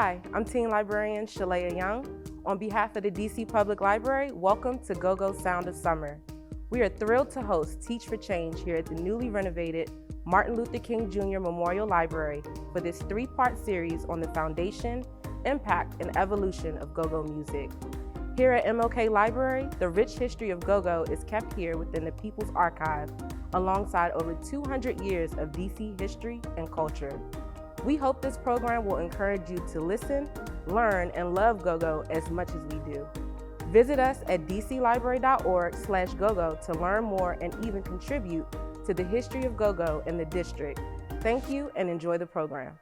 Hi, I'm Teen Librarian Shalea Young. On behalf of the DC Public Library, welcome to GoGo Sound of Summer. We are thrilled to host Teach for Change here at the newly renovated Martin Luther King Jr. Memorial Library for this three-part series on the foundation, impact, and evolution of go-go music. Here at MLK Library, the rich history of go-go is kept here within the People's Archive, alongside over 200 years of DC history and culture. We hope this program will encourage you to listen, learn, and love go-go as much as we do. Visit us at dclibrary.org/gogo to learn more and even contribute to the history of go-go in the district. Thank you and enjoy the program.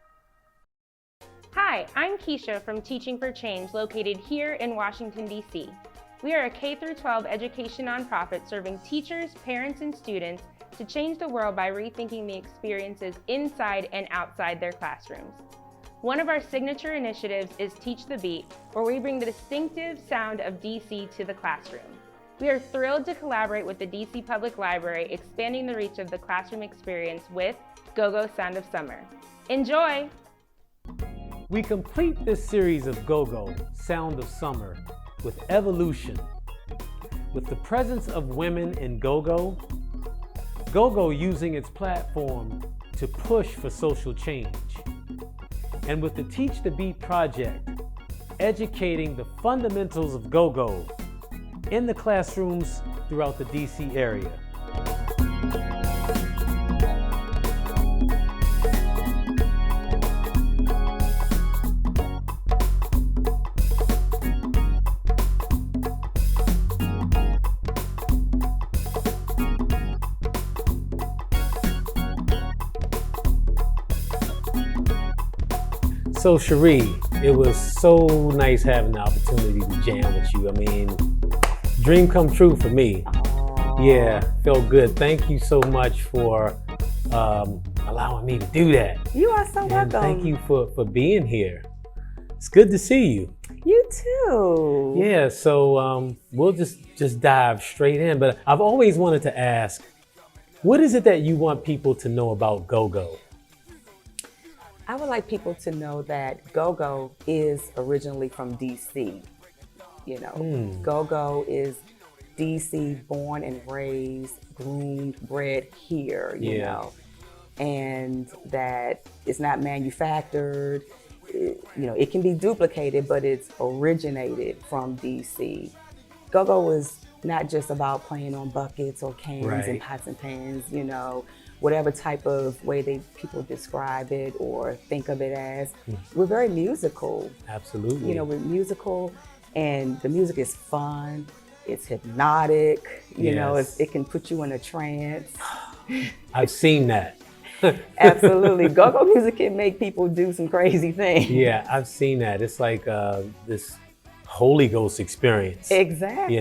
Hi, I'm Keisha from Teaching for Change, located here in Washington, D.C. We are a K-12 education nonprofit serving teachers, parents, and students to change the world by rethinking the experiences inside and outside their classrooms. One of our signature initiatives is Teach the Beat, where we bring the distinctive sound of DC to the classroom. We are thrilled to collaborate with the DC Public Library, expanding the reach of the classroom experience with GoGo Sound of Summer. Enjoy! We complete this series of GoGo Sound of Summer with evolution. With the presence of women in go-go, GoGo using its platform to push for social change. And with the Teach the Beat project, educating the fundamentals of go-go in the classrooms throughout the DC area. So Cherie, it was so nice having the opportunity to jam with you. I mean, dream come true for me. Aww. Yeah, felt good. Thank you so much for allowing me to do that. You are so welcome. And thank you for being here. It's good to see you. You too. Yeah, so we'll just dive straight in. But I've always wanted to ask, what is it that you want people to know about go-go? I would like people to know that go-go is originally from DC. You know, go-go is DC, born and raised, groomed, bred here, you know, and that it's not manufactured. It can be duplicated, but it's originated from DC. Go-go is not just about playing on buckets or cans and pots and pans, whatever type of way people describe it or think of it as. We're very musical. Absolutely. We're musical, and the music is fun. It's hypnotic. It can put you in a trance. I've seen that. Absolutely. Go-go music can make people do some crazy things. Yeah, I've seen that. It's like this Holy Ghost experience. Exactly.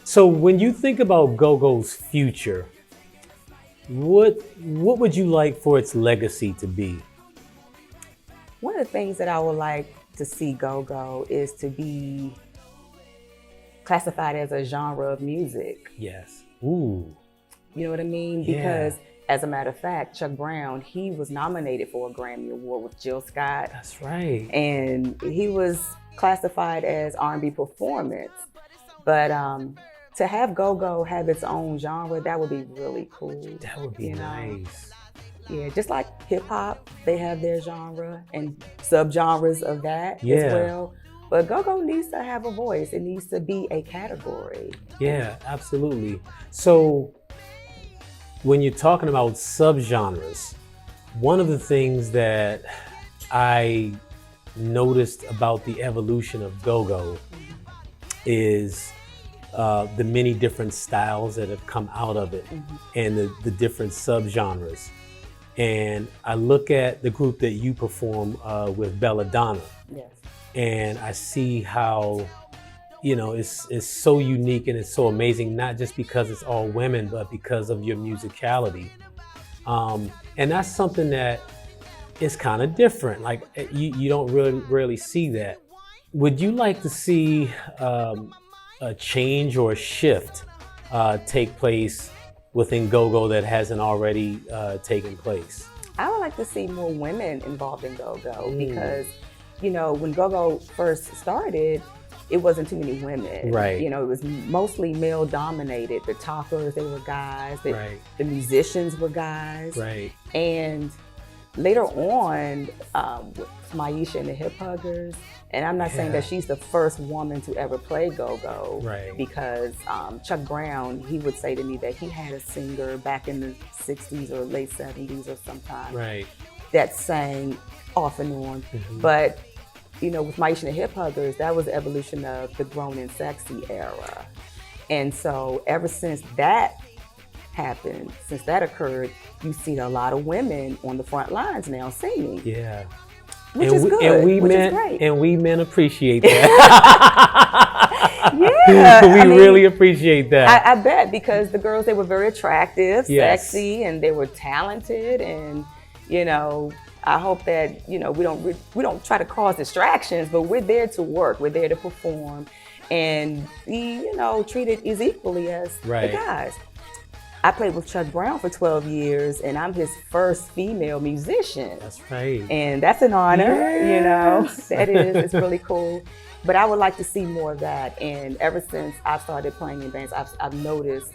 So when you think about go-go's future, what would you like for its legacy to be? One of the things that I would like to see go-go is to be classified as a genre of music. Yes. Ooh. You know what I mean? Because as a matter of fact, Chuck Brown, he was nominated for a Grammy Award with Jill Scott. That's right. And he was classified as R&B performance. But to have go-go have its own genre, that would be really cool. That would be nice. Yeah, just like hip hop, they have their genre and subgenres of that as well. But go-go needs to have a voice. It needs to be a category. Yeah, absolutely. So when you're talking about subgenres, one of the things that I noticed about the evolution of go-go is the many different styles that have come out of it and the different subgenres. And I look at the group that you perform with Belladonna. Yes. And I see how, it's so unique and it's so amazing, not just because it's all women, but because of your musicality. And that's something that is kind of different. Like you don't really see that. Would you like to see a change or a shift take place within go-go that hasn't already taken place? I would like to see more women involved in go-go because when GoGo first started, it wasn't too many women. Right. It was mostly male dominated. The talkers, they were guys. Right. The musicians were guys. Right. And later on, with Maisha and the Hip Huggers, and I'm not saying that she's the first woman to ever play go-go, Right. because Chuck Brown, he would say to me that he had a singer back in the 60s or late 70s or sometime, Right. that sang off and on. But with Maisha and the Hip Huggers, that was the evolution of the grown and sexy era. And so ever since that happened, since that occurred, you see a lot of women on the front lines now singing. Yeah. Which is good, which is great. And we men appreciate that. Yeah. we really appreciate that. I bet, because the girls, they were very attractive, Yes. sexy, and they were talented. And, I hope that, we don't try to cause distractions, but we're there to work. We're there to perform and be, treated as equally as the Right. guys. I played with Chuck Brown for 12 years, and I'm his first female musician. That's right. And that's an honor, Yes. That is, it's really cool. But I would like to see more of that. And ever since I've started playing in bands, I've noticed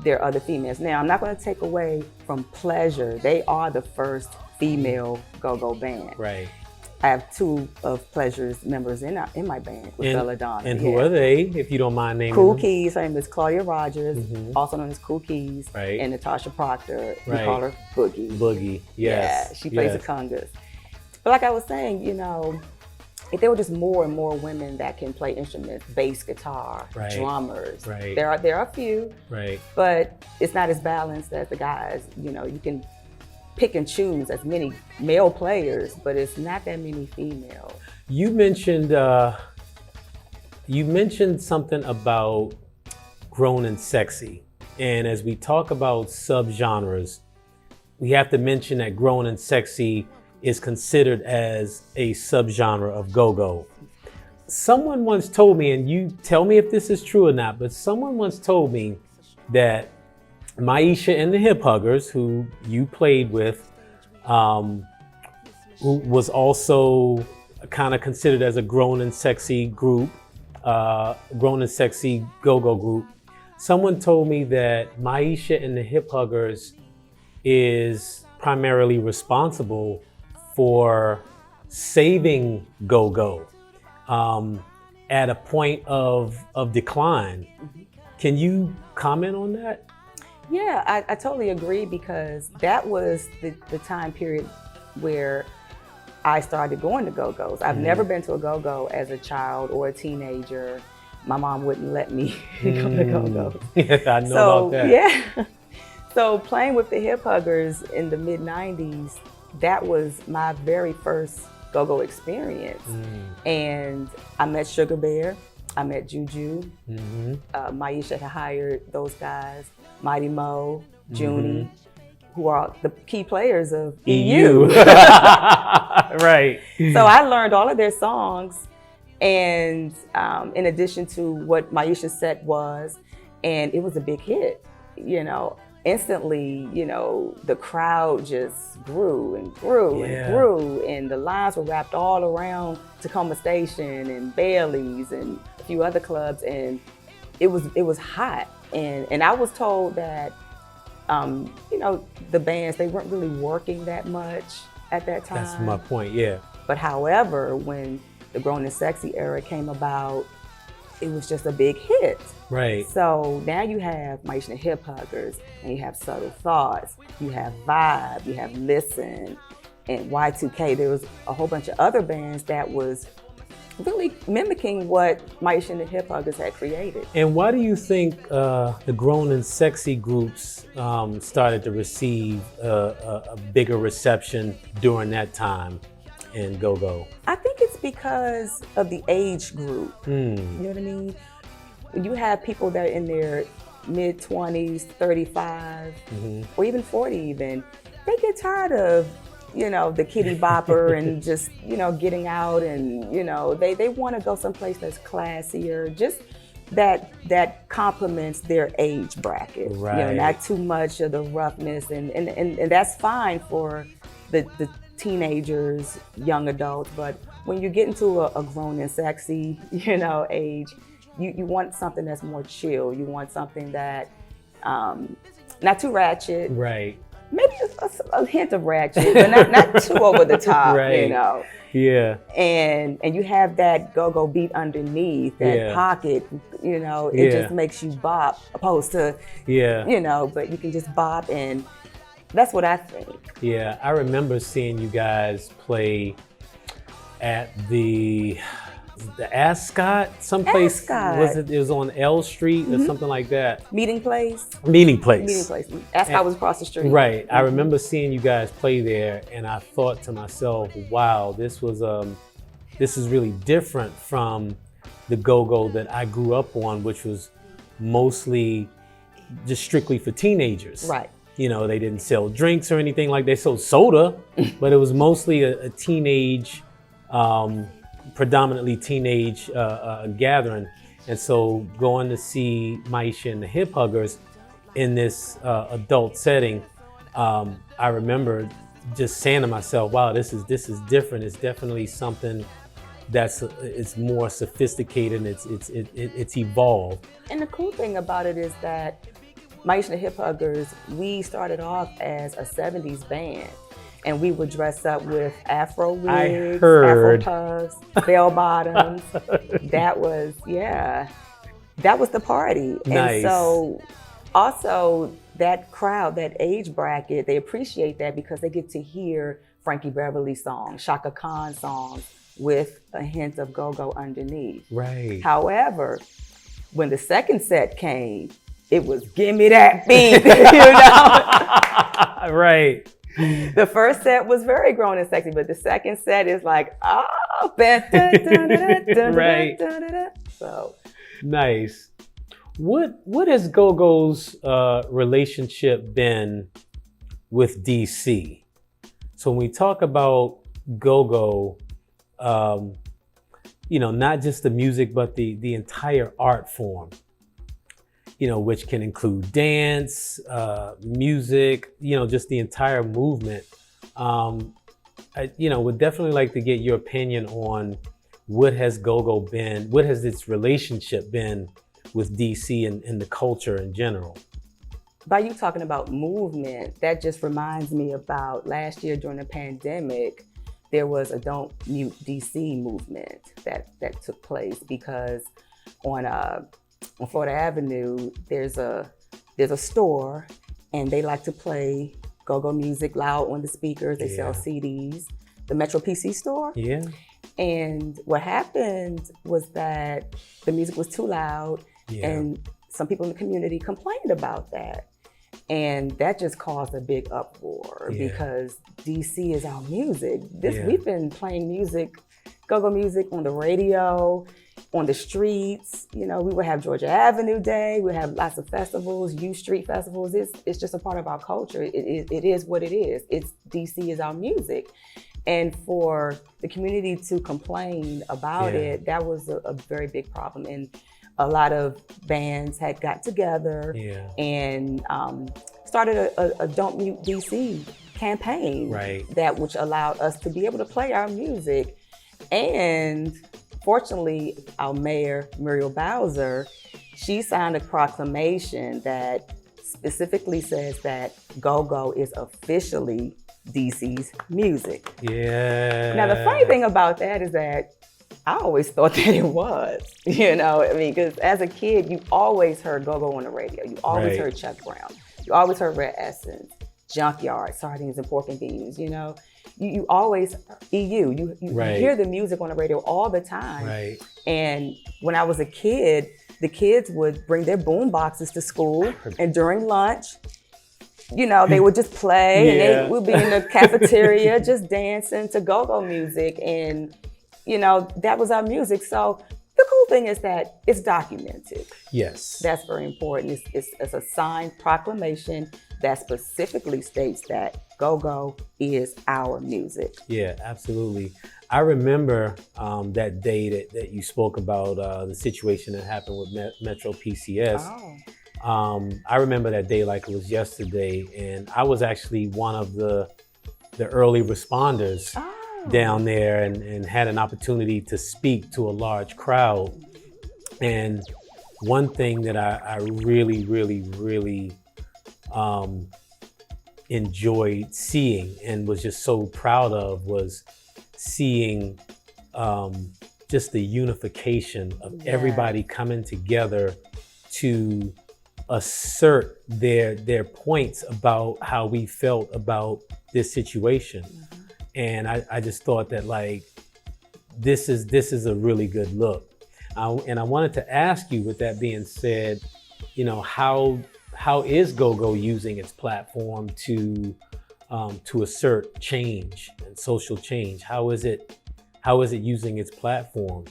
there are other females. Now, I'm not going to take away from Pleasure. They are the first female go-go band. Right. I have two of Pleasure's members in my band with Belladonna. And who are they, if you don't mind naming Cool them? Keys, her name is Claudia Rogers, also known as Cool Keys. Right. And Natasha Proctor, we Right. call her Boogie. Boogie, yes. Yeah, she plays the congas. But like I was saying, if there were just more and more women that can play instruments, bass guitar, Right. drummers. Right. There are a few, Right. but it's not as balanced as the guys. You can pick and choose as many male players, but it's not that many females. You mentioned something about grown and sexy. And as we talk about subgenres, we have to mention that grown and sexy is considered as a subgenre of go-go. Someone once told me, and you tell me if this is true or not, but someone once told me that Maisha and the Hip Huggers, who you played with, who was also kind of considered as a grown and sexy group, grown and sexy go-go group. Someone told me that Maisha and the Hip Huggers is primarily responsible for saving go-go at a point of decline. Can you comment on that? Yeah, I totally agree, because that was the time period where I started going to go-go's. I've never been to a go-go as a child or a teenager. My mom wouldn't let me go to go-go's. Yeah, I know about that. Yeah. So playing with the Hip Huggers in the mid-90s, that was my very first go-go experience. And I met Sugar Bear, I met Juju, Maisha had hired those guys, Mighty Mo, Junie, who are the key players of EU. Right. So I learned all of their songs, and in addition to what Maisha's set was, and it was a big hit, instantly, the crowd just grew and grew and grew, and the lines were wrapped all around Tacoma Station and Bailey's and a few other clubs, and it was hot. And I was told that, the bands, they weren't really working that much at that time. That's my point, yeah. But however, when the Grown and Sexy era came about, it was just a big hit. Right. So now you have Maisha and the Hip Huggers, and you have Subtle Thoughts, you have Vibe, you have Listen, and Y2K. There was a whole bunch of other bands that was really mimicking what Maisha and the Hip Huggers had created. And why do you think the grown and sexy groups started to receive a bigger reception during that time in go-go? I think it's because of the age group. You know what I mean? When you have people that are in their mid-20s, 35, or even 40 even, they get tired of, the kitty bopper and just, getting out, and, they want to go someplace that's classier, just that complements their age bracket. Right. Not too much of the roughness, and that's fine for the teenagers, young adults, but when you get into a grown and sexy, age, you want something that's more chill. You want something that not too ratchet. Right. Maybe a hint of ratchet, but not too over the top, Right. Yeah. And you have that go-go beat underneath, that pocket, it just makes you bop, opposed to, but you can just bop, and that's what I think. Yeah, I remember seeing you guys play at the Ascot, someplace. Ascot. It was on L Street or something like that. Meeting place. Ascot was across the street. Right. I remember seeing you guys play there, and I thought to myself, wow, this is really different from the go-go that I grew up on, which was mostly just strictly for teenagers. Right. They didn't sell drinks or anything like they sold soda, but it was mostly a teenage, predominantly teenage gathering. And so going to see Maisha and the Hip Huggers in this adult setting, I remember just saying to myself, wow, this is different. It's definitely something it's more sophisticated and it's evolved. And the cool thing about it is that Maisha and the Hip Huggers, we started off as a 70s band. And we would dress up with afro wigs, afro puffs, bell bottoms. That was the party. Nice. And so also that crowd, that age bracket, they appreciate that because they get to hear Frankie Beverly songs, Shaka Khan songs with a hint of go-go underneath. Right. However, when the second set came, it was give me that beat, Right. The first set was very grown and sexy, but the second set is like, right. So nice. What has GoGo's relationship been with DC? So when we talk about GoGo, not just the music, but the entire art form, which can include dance, music, just the entire movement. I would definitely like to get your opinion on what has its relationship been with DC and the culture in general. By you talking about movement, that just reminds me about last year during the pandemic, there was a Don't Mute DC movement that took place because on Florida Avenue, there's a store, and they like to play go-go music loud on the speakers. They sell CDs. The Metro PC store. Yeah. And what happened was that the music was too loud, and some people in the community complained about that. And that just caused a big uproar because DC is our music. We've been playing music, go-go music on the radio, on the streets. We would have Georgia Avenue Day. We have lots of festivals, U Street festivals. It's just a part of our culture. It is what it is. DC is our music. And for the community to complain about it, that was a very big problem. And a lot of bands had got together and started a Don't Mute DC campaign, that which allowed us to be able to play our music. And fortunately, our mayor, Muriel Bowser, she signed a proclamation that specifically says that go-go is officially DC's music. Yeah. Now, the funny thing about that is that I always thought that it was, because as a kid, you always heard go-go on the radio. You always heard Chuck Brown. You always heard Red Essence, Junkyard, Sardines and Pork and Beans, You always, you hear the music on the radio all the time. Right. And when I was a kid, the kids would bring their boom boxes to school, and during lunch, they would just play, and they would be in the cafeteria just dancing to go-go music, and that was our music. So the cool thing is that it's documented. Yes. That's very important. It's a signed proclamation that specifically states that go-go is our music. Yeah, absolutely. I remember that day that you spoke about the situation that happened with Metro PCS. I remember that day like it was yesterday, and I was actually one of the early responders down there and had an opportunity to speak to a large crowd. And one thing that I really, really, really enjoyed seeing and was just so proud of was seeing just the unification of everybody coming together to assert their points about how we felt about this situation. And I just thought that, like, this is a really good look. And I wanted to ask you, with that being said, you know, how is GoGo using its platform to assert change and social change? How is it using its platform?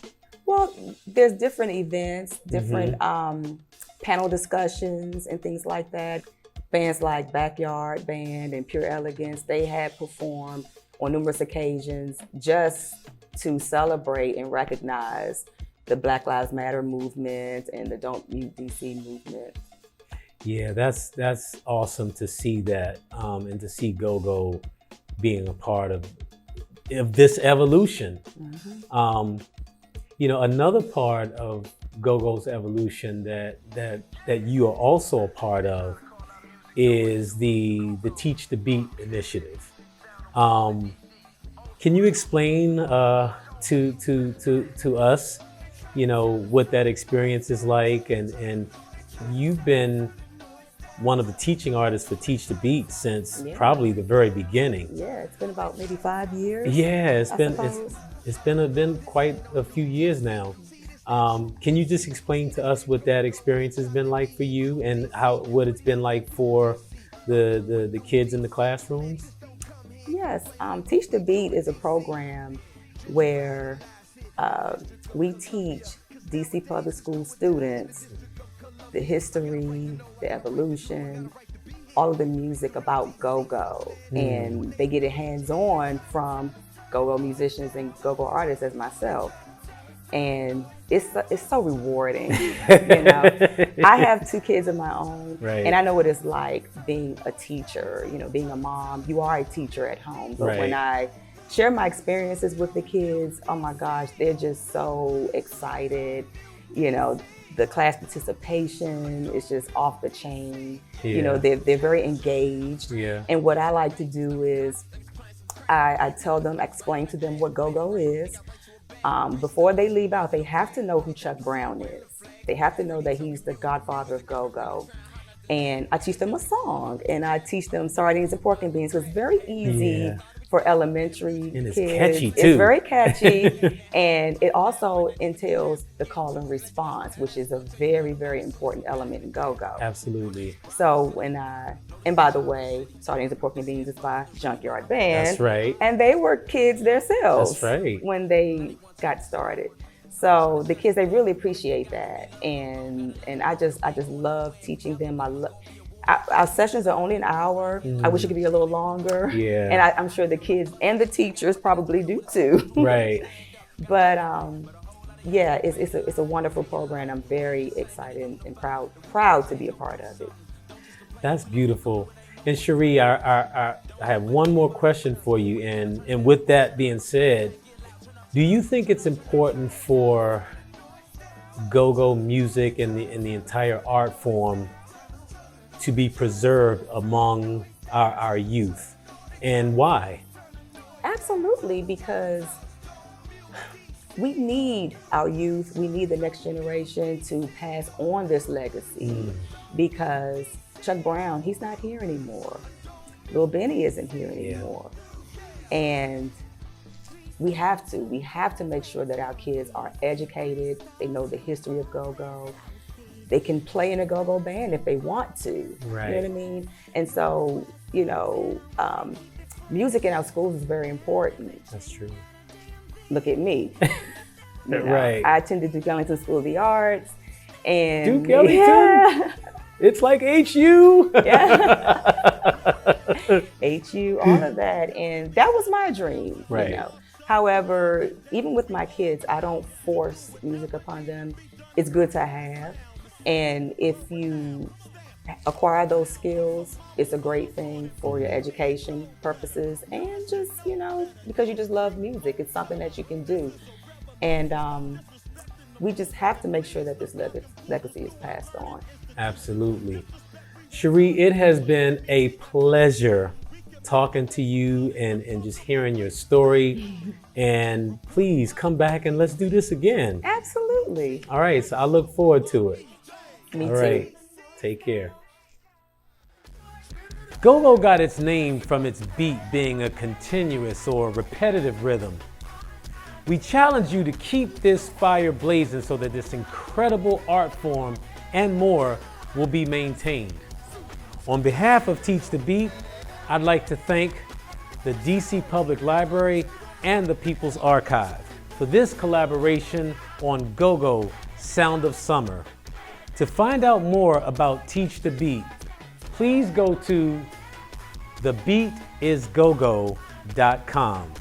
Well, there's different events, different panel discussions and things like that. Bands like Backyard Band and Pure Elegance, they had performed on numerous occasions just to celebrate and recognize the Black Lives Matter movement and the Don't Mute DC movement. Yeah, that's awesome to see that, and to see GoGo being a part of this evolution. You know, another part of GoGo's evolution that you are also a part of is the Teach the Beat initiative. Can you explain to us, you know, what that experience is like? And you've been one of the teaching artists for Teach the Beat since probably the very beginning. Yeah, it's been about maybe 5 years. Yeah, it's been quite a few years now. Can you just explain to us what that experience has been like for you, and what it's been like for the kids in the classrooms? Yes, Teach the Beat is a program where we teach DC public school students the history, the evolution, all of the music about go-go. And they get it hands-on from go-go musicians and go-go artists as myself. And it's so rewarding. You know, I have 2 kids of my own, and I know what it's like being a teacher, you know, being a mom. You are a teacher at home, but when I share my experiences with the kids, oh my gosh, they're just so excited. You know, the class participation is just off the chain. You know, they're very engaged. And what I like to do is I tell them, explain to them what go-go is. Before they leave out, they have to know who Chuck Brown is. They have to know that he's the godfather of go-go. And I teach them a song, and I teach them sardines and pork and beans. So it's very easy for elementary and it's kids. Catchy too. It's very catchy. And it also entails the call and response, which is a very, very important element in go-go. Absolutely. So and by the way, Sardines and Pork and Beans is by Junkyard Band. That's right. And they were kids themselves. That's right. When they got started. So the kids, they really appreciate that. And I just love teaching them. Our sessions are only an hour. I wish it could be a little longer. And I'm sure the kids and the teachers probably do too. Right. But yeah, it's a wonderful program. I'm very excited and proud to be a part of it. That's beautiful. And Cherie, I have one more question for you. And with that being said, do you think it's important for go-go music and the entire art form to be preserved among our youth? And why? Absolutely, because we need our youth, we need the next generation to pass on this legacy. Because Chuck Brown, he's not here anymore. Lil Benny isn't here anymore. And we have to make sure that our kids are educated, they know the history of go-go. They can play in a go-go band if they want to. Right. You know what I mean? And so, you know, music in our schools is very important. That's true. Look at me. You know, right. I attended Duke Ellington School of the Arts. And Duke Ellington? Yeah. It's like HU. HU, all of that. And that was my dream. Right. You know? However, even with my kids, I don't force music upon them. It's good to have. And if you acquire those skills. It's a great thing for your education purposes and just, because you just love music. It's something that you can do. And we just have to make sure that this legacy is passed on. Absolutely. Cherie, it has been a pleasure talking to you and just hearing your story. And please come back and let's do this again. Absolutely. All right, so I look forward to it. Me All too. right, take care. GoGo got its name from its beat being a continuous or repetitive rhythm. We challenge you to keep this fire blazing so that this incredible art form and more will be maintained. On behalf of Teach the Beat, I'd like to thank the DC Public Library and the People's Archive for this collaboration on GoGo Sound of Summer. To find out more about Teach the Beat, please go to thebeatisgogo.com.